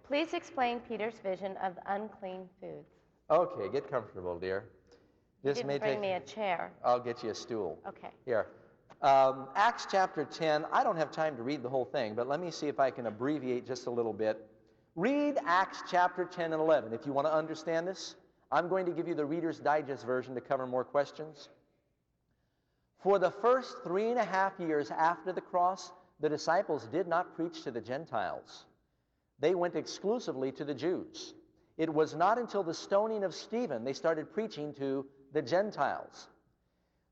Please explain Peter's vision of the unclean foods. Okay, get comfortable, dear. You didn't bring me a chair. I'll get you a stool. Okay. Here. Acts chapter 10. I don't have time to read the whole thing, but let me see if I can abbreviate just a little bit. Read Acts chapter 10 and 11 if you want to understand this. I'm going to give you the Reader's Digest version to cover more questions. For the first 3.5 years after the cross, the disciples did not preach to the Gentiles. They went exclusively to the Jews. It was not until the stoning of Stephen they started preaching to the Gentiles.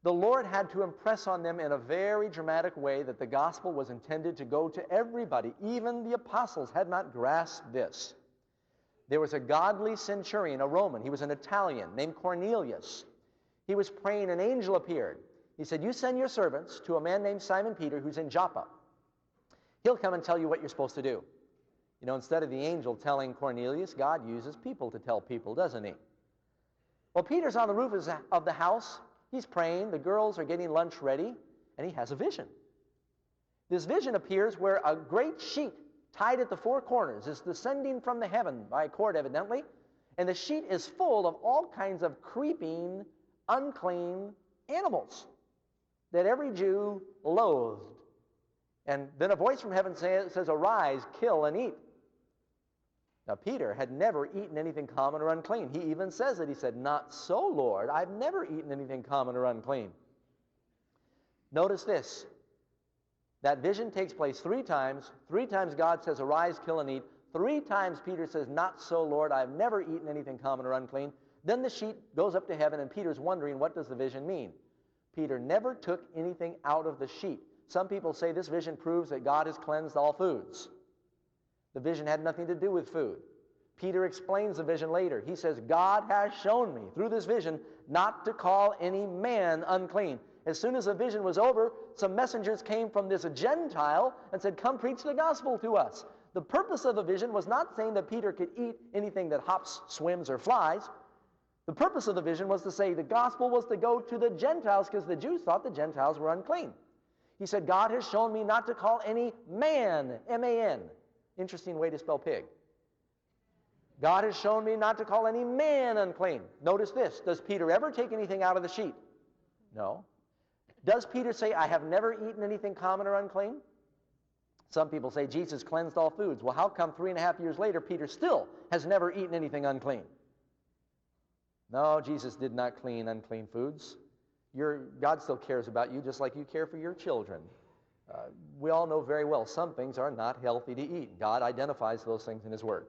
The Lord had to impress on them in a very dramatic way that the gospel was intended to go to everybody. Even the apostles had not grasped this. There was a godly centurion, a Roman. He was an Italian named Cornelius. He was praying. An angel appeared. He said, "You send your servants to a man named Simon Peter who's in Joppa. He'll come and tell you what you're supposed to do." You know, instead of the angel telling Cornelius, God uses people to tell people, doesn't he? Well, Peter's on the roof of the house. He's praying. The girls are getting lunch ready, and he has a vision. This vision appears where a great sheet tied at the four corners is descending from the heaven by a cord, evidently, and the sheet is full of all kinds of creeping, unclean animals that every Jew loathed. And then a voice from heaven says, "Arise, kill, and eat." Now, Peter had never eaten anything common or unclean. He even says it. He said, "Not so, Lord. I've never eaten anything common or unclean." Notice this. That vision takes place 3 times. 3 times God says, "Arise, kill, and eat." 3 times Peter says, "Not so, Lord. I've never eaten anything common or unclean." Then the sheet goes up to heaven, and Peter's wondering, what does the vision mean? Peter never took anything out of the sheet. Some people say this vision proves that God has cleansed all foods. The vision had nothing to do with food. Peter explains the vision later. He says, "God has shown me through this vision not to call any man unclean." As soon as the vision was over, some messengers came from this Gentile and said, "Come preach the gospel to us." The purpose of the vision was not saying that Peter could eat anything that hops, swims, or flies. The purpose of the vision was to say the gospel was to go to the Gentiles because the Jews thought the Gentiles were unclean. He said, "God has shown me not to call any man," M-A-N. Interesting way to spell pig. God has shown me not to call any man unclean. Notice this. Does Peter ever take anything out of the sheet? No. Does Peter say, "I have never eaten anything common or unclean"? Some people say Jesus cleansed all foods. Well, how come 3.5 years later Peter still has never eaten anything unclean? No, Jesus did not clean unclean foods. God still cares about you just like you care for your children. We all know very well some things are not healthy to eat. God identifies those things in His Word.